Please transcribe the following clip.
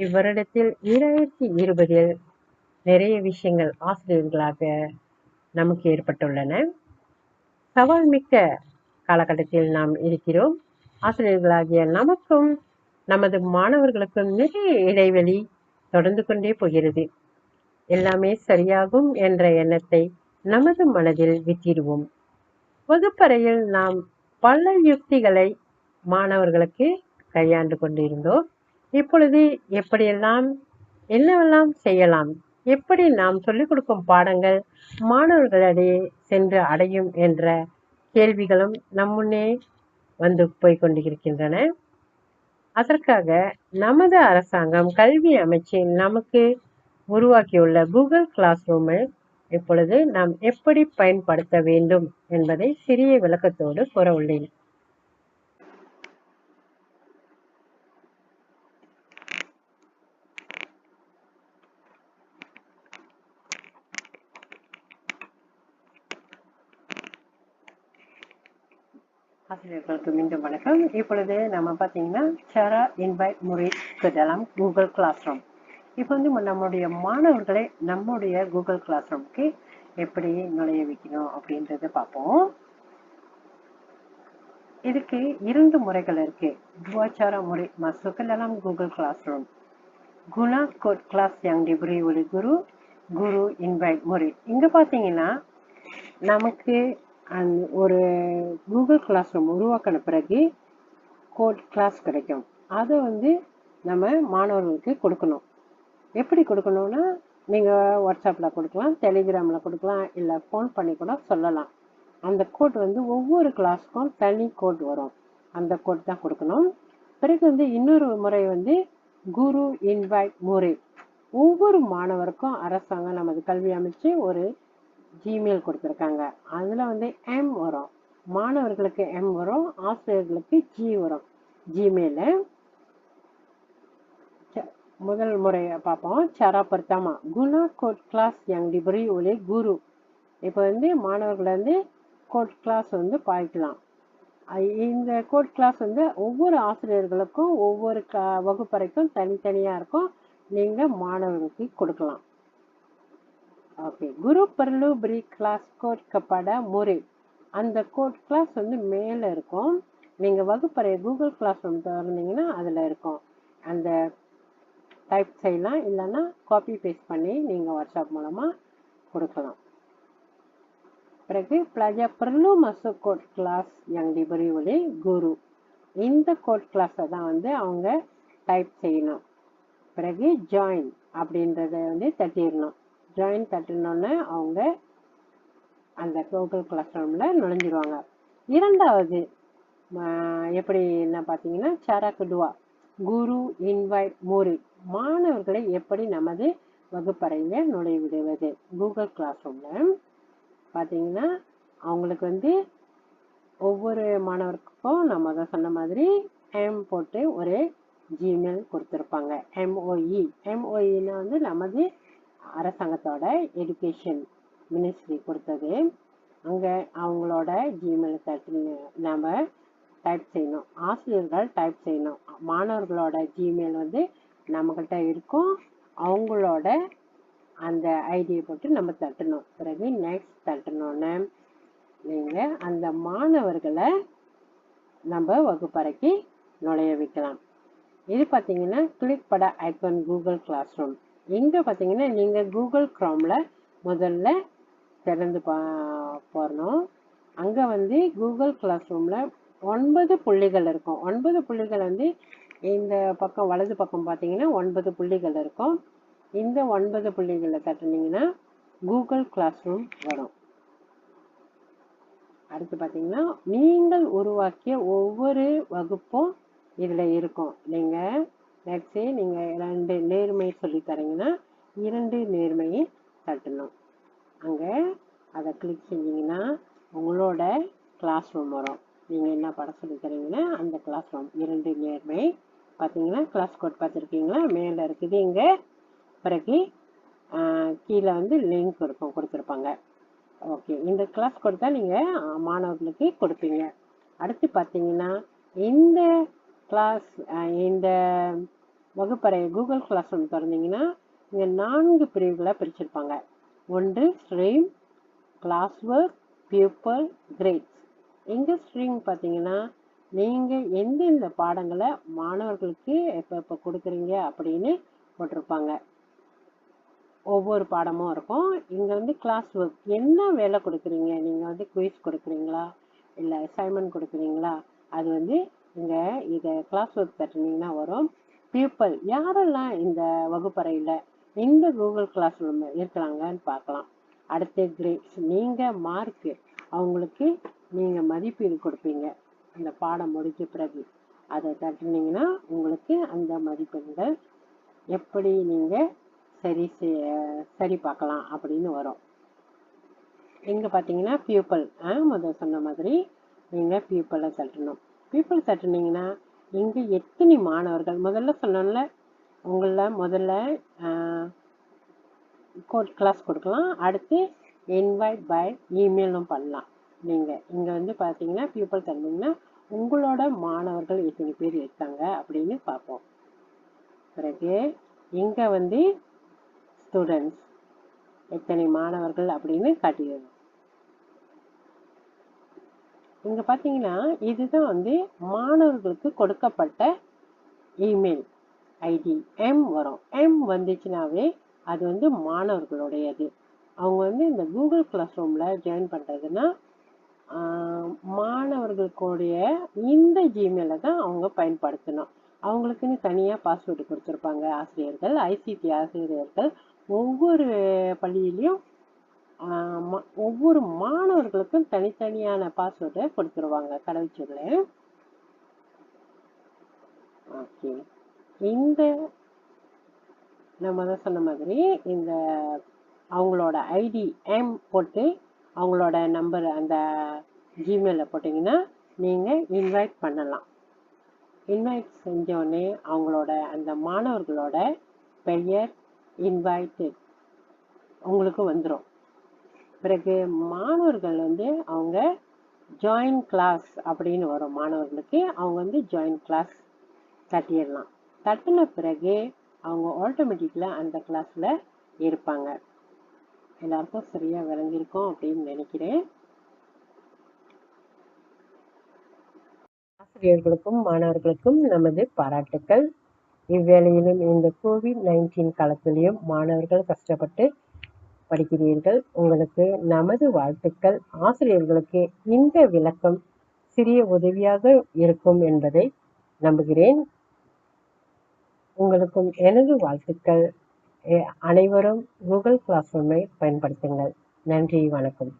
இவ்வருடத்தில் 2020 நிறைய விஷயங்கள் ஆசிரியர்களாக நமக்கு ஏற்பட்டுள்ளன. சவால் மிக்க காலகட்டத்தில் நாம் இருக்கிறோம். ஆசிரியர்களாகிய நமக்கும் நமது மாணவர்களுக்கும் நிறைய இடைவெளி தொடர்ந்து கொண்டே போகிறது. எல்லாமே சரியாகும் என்ற எண்ணத்தை நமது மனதில் வித்திடுவோம். வகுப்பறையில் நாம் பல யுக்திகளை மாணவர்களுக்கு கையாண்டு கொண்டிருந்தோம். இப்பொழுது எப்படியெல்லாம் என்னவெல்லாம் செய்யலாம், எப்படி நாம் சொல்லிக் கொடுக்கும் பாடங்கள் மாணவர்களிடையே சென்று அடையும் என்ற கேள்விகளும் நம் முன்னே வந்து போய்கொண்டிருக்கின்றன. அதற்காக நமது அரசாங்கம் கல்வி அமைச்சு நமக்கு உருவாக்கியுள்ள கூகுள் கிளாஸ் ரூமை இப்பொழுது நாம் எப்படி பயன்படுத்த வேண்டும் என்பதை சிறிய விளக்கத்தோடு கூற உள்ளேன். ஆசிரியர்களுக்கு மீண்டும் வணக்கம். இப்பொழுது நம்ம பார்த்தீங்கன்னா சாரா இன்வைட் முறைக்கு கூகுள் கிளாஸ் ரூம். இப்போ வந்து நம்முடைய மாணவர்களை நம்முடைய கூகுள் கிளாஸ் ரூம்க்கு எப்படி நுழைய வைக்கணும் அப்படின்றத பார்ப்போம். இதுக்கு 2 முறைகள் இருக்கு. துவாச்சார முறை masuk ke dalam Google Classroom. Guna code kelas yang diberi oleh guru invite murid. இங்க பார்த்தீங்கன்னா நமக்கு ஒரு கூகுள் கிளாஸ் ரூம் உருவாக்கின பிறகு கோட் கிளாஸ் கிடைக்கும். அதை வந்து நம்ம மாணவர்களுக்கு கொடுக்கணும். எப்படி கொடுக்கணும்னா, நீங்கள் வாட்ஸ்அப்பில் கொடுக்கலாம், டெலிகிராமில் கொடுக்கலாம், இல்லை ஃபோன் பண்ணி கூட சொல்லலாம். அந்த கோட் வந்து ஒவ்வொரு கிளாஸுக்கும் தனி கோட் வரும். அந்த கோட் தான் கொடுக்கணும். பிறகு வந்து இன்னொரு முறை வந்து குரு இன்வைட் முறை. ஒவ்வொரு மாணவருக்கும் அரசாங்கம் நமது கல்வி அமைச்சு ஒரு ஜிமெயில் கொடுத்துருக்காங்க. அதில் வந்து எம் வரும், மாணவர்களுக்கு எம் வரும், ஆசிரியர்களுக்கு ஜி வரும். ஜிமெயில முதல் முறையை பார்ப்போம். cara pertama guna code kelas yang diberi oleh guru. இப்போ வந்து மாணவர்கள் வந்து கோட் கிளாஸ் வந்து பாய்க்கலாம். இந்த கோட் கிளாஸ் வந்து ஒவ்வொரு ஆசிரியர்களுக்கும் ஒவ்வொரு வகுப்பறைக்கும் தனித்தனியாக இருக்கும். நீங்கள் மாணவர்களுக்கு கொடுக்கலாம். ஓகே, குரு perlu beri kelas code kepada murid. அந்த கோட் கிளாஸ் வந்து மேலே இருக்கும். நீங்கள் வகுப்பறை கூகுள் கிளாஸ் ரூம் திறந்தீங்கன்னா அதில் இருக்கும். அந்த டைப் செய்யலாம், இல்லைன்னா காப்பி பேஸ்ட் பண்ணி நீங்கள் வாட்ஸ்அப் மூலமாக கொடுக்கலாம். பிறகு pelajar perlu masuk code class yang diberi oleh guru. இந்த கோட் கிளாஸை தான் வந்து அவங்க டைப் செய்யணும். பிறகு ஜாயின் அப்படின்றத வந்து தட்டிடணும். ஜாயின் தட்டினோன்னே அவங்க அந்த கூகுள் கிளாஸ் ரூமில் நுழைஞ்சிருவாங்க. இரண்டாவது எப்படி என்ன பார்த்தீங்கன்னா, cara kedua குரு இன்வைட் முறை. மாணவர்களை எப்படி நமது வகுப்பறையில் நுழைவிடுவது. கூகுள் கிளாஸ் ரூமில் பார்த்தீங்கன்னா அவங்களுக்கு வந்து ஒவ்வொரு மாணவருக்கும் நம்ம தான் சொன்ன மாதிரி எம் போட்டு ஒரு ஜிமெயில் கொடுத்துருப்பாங்க. எம்ஓஇனா வந்து நமது அரசாங்கத்தோட எஜுகேஷன் மினிஸ்ட்ரி கொடுத்தது. அங்கே அவங்களோட ஜிமெயில் தட்டு நம்ம டைப் செய்யணும். ஆசிரியர்கள் டைப் செய்யணும். மாணவர்களோட ஜிமெயில் வந்து நம்மக்கிட்ட இருக்கும். அவங்களோட அந்த ஐடியை போட்டு நம்ம தட்டணும். பிறகு நெக்ஸ்ட் தட்டணுன்னு நீங்கள் அந்த மாணவர்களை நம்ம வகுப்பறைக்கு நுழைய வைக்கலாம். இது பார்த்தீங்கன்னா கிளிக் பட ஐக்கான் கூகுள் கிளாஸ் ரூம். இங்கே பார்த்தீங்கன்னா நீங்கள் கூகுள் க்ரோமில் முதல்ல திறந்து போடணும். அங்கே வந்து கூகுள் கிளாஸ் ரூமில் 9 புள்ளிகள் இருக்கும். 9 புள்ளிகள் வந்து இந்த பக்கம் வலது பக்கம் பார்த்தீங்கன்னா 9 புள்ளிகள் இருக்கும். இந்த 9 புள்ளிகளை தட்டினீங்கன்னா கூகுள் கிளாஸ் ரூம் வரும். அடுத்து பார்த்தீங்கன்னா நீங்கள் உருவாக்கிய ஒவ்வொரு வகுப்பும் இதில் இருக்கும். நீங்கள் நெக்ஸ்ட்டு நீங்கள் 2 நேர்மை சொல்லி தரீங்கன்னா 2 நேர்மையை தட்டணும். அங்கே அதை கிளிக் செஞ்சீங்கன்னா உங்களோட கிளாஸ் ரூம் வரும். நீங்கள் என்ன படம் சொல்லி தரீங்கன்னா அந்த கிளாஸ் ரூம் 2 நேர்மை. பார்த்தீங்கன்னா கிளாஸ் கோட் பார்த்துருக்கீங்களா, மேலே இருக்குது. இங்கே பிறகு கீழே வந்து லிங்க் இருக்கும், கொடுத்துருப்பாங்க. ஓகே, இந்த கிளாஸ் கொடுத்தா நீங்கள் மாணவர்களுக்கு கொடுப்பீங்க. அடுத்து பார்த்தீங்கன்னா இந்த கிளாஸ் இந்த வகுப்பறை கூகுள் கிளாஸ் ரூம் திறந்தீங்கன்னா இங்கே 4 பிரிவுகளாக பிரிச்சிருப்பாங்க. ஒன்று stream, class work, people, grades. இங்கே ஸ்ட்ரீம் பார்த்தீங்கன்னா நீங்கள் எந்தெந்த பாடங்களை மாணவர்களுக்கு எப்போ கொடுக்குறீங்க அப்படின்னு போட்டிருப்பாங்க. ஒவ்வொரு பாடமும் இருக்கும். இங்கே வந்து கிளாஸ் ஒர்க் என்ன வேலை கொடுக்குறீங்க, நீங்கள் வந்து குயிஸ் கொடுக்குறீங்களா இல்லை அசைன்மெண்ட் கொடுக்குறீங்களா, அது வந்து இங்கே இதை கிளாஸ் ஒர்க் தட்டினீங்கன்னா வரும். பியூப்பல் யாரெல்லாம் இந்த வகுப்பறையில் இந்த கூகுள் கிளாஸ் ரூம் இருக்கிறாங்கன்னு பார்க்கலாம். அடுத்த கிரேட்ஸ் நீங்கள் மார்க்கு அவங்களுக்கு நீங்கள் மதிப்பீடு கொடுப்பீங்க அந்த பாடம் முடிஞ்ச பிறகு. அதை தட்டினீங்கன்னா உங்களுக்கு அந்த மதிப்பெண்கள் எப்படி நீங்கள் சரி பார்க்கலாம் அப்படின்னு வரும். இங்கே பார்த்தீங்கன்னா பியூப்பல் முதல் சொன்ன மாதிரி நீங்கள் பியூப்பலை தட்டணும். பியூப்பல் தட்டினீங்கன்னா இங்கே எத்தனை மாணவர்கள் முதல்ல சொன்னோம்ல, உங்களில் முதல்ல கோட் கிளாஸ் கொடுக்கலாம். அடுத்து இன்வைட் பை இமெயிலும் பண்ணலாம். நீங்கள் இங்கே வந்து பார்த்தீங்கன்னா பியூப்பல் தட்டினீங்கன்னா உங்களோட மாணவர்கள் எத்தனை பேர் இருக்காங்க அப்படின்னு பார்ப்போம். பிறகு இங்கே வந்து ஸ்டூடெண்ட்ஸ் எத்தனை மாணவர்கள் அப்படின்னு காட்டிடுவோம். இங்கே பார்த்தீங்கன்னா இதுதான் வந்து மாணவர்களுக்கு கொடுக்கப்பட்ட இமெயில் ஐடி. எம் வரும். எம் வந்துச்சுனாவே அது வந்து மாணவர்களுடையது. அவங்க வந்து இந்த கூகுள் கிளாஸ் ரூமில் ஜாயின் பண்ணுறதுன்னா மாணவர்களுடைய இந்த ஜிமெயிலை தான் அவங்க பயன்படுத்தணும். அவங்களுக்குன்னு தனியாக பாஸ்வேர்டு கொடுத்துருப்பாங்க ஆசிரியர்கள், ஐசிடி ஆசிரியர்கள். ஒவ்வொரு பள்ளியிலையும் ஒவ்வொரு மாணவர்களுக்கும் தனித்தனியான பாஸ்வேர்டை கொடுத்துருவாங்க, கடவுச்சொல்ல. ஓகே, இந்த நம்ம தான் சொன்ன மாதிரி இந்த அவங்களோட ஐடி எம் போட்டு அவங்களோட நம்பர் அந்த ஜிமெயிலில் போட்டிங்கன்னா நீங்கள் இன்வைட் பண்ணலாம். இன்வைட் செஞ்சோடனே அவங்களோட அந்த மாணவர்களோட பெயர் இன்வைட்டட் உங்களுக்கு வந்துடும். பிறகு மாணவர்கள் வந்து அவங்க ஜாயின் கிளாஸ் அப்படின்னு வரும். மாணவர்களுக்கு அவங்க வந்து ஜாயின் கிளாஸ் தட்டிடலாம். தட்டின பிறகு அவங்க ஆட்டோமேட்டிக்கில் அந்த கிளாஸில் இருப்பாங்க. எல்லாருக்கும் சரியாக விளங்கியிருக்கும் அப்படின்னு நினைக்கிறேன். ஆசிரியர்களுக்கும் மாணவர்களுக்கும் நமது பாராட்டுக்கள். இவ்வேளையிலும் இந்த கோவிட்-19 காலத்திலையும் மாணவர்கள் கஷ்டப்பட்டு படிக்கிறீர்கள். உங்களுக்கு நமது வாழ்த்துக்கள். ஆசிரியர்களுக்கு இந்த விளக்கம் சிறிய உதவியாக இருக்கும் என்பதை நம்புகிறேன். உங்களுக்கும் எனது வாழ்த்துக்கள். அனைவரும் கூகுள் கிளாஸ் ரூமை பயன்படுத்துங்கள். நன்றி, வணக்கம்.